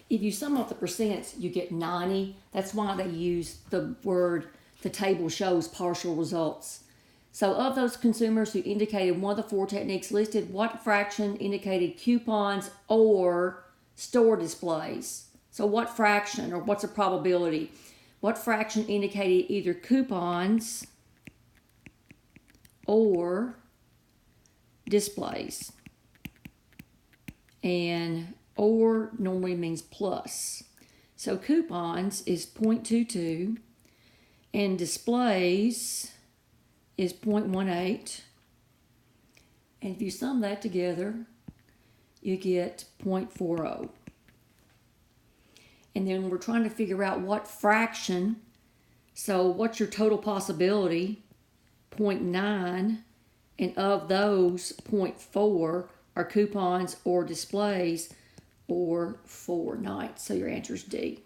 if you sum up the percents, you get 90. That's why they use the word, the table shows partial results. So of those consumers who indicated one of the four techniques listed, what fraction indicated coupons or store displays? So what fraction, or what's the probability? What fraction indicated either coupons or displays? And or normally means plus. So coupons is 0.22 and displays is 0.18. And if you sum that together, you get 0.40. And then we're trying to figure out what fraction. So what's your total possibility? 0.9. And of those, 0.4 are coupons or displays, or 4 nights. So your answer is D.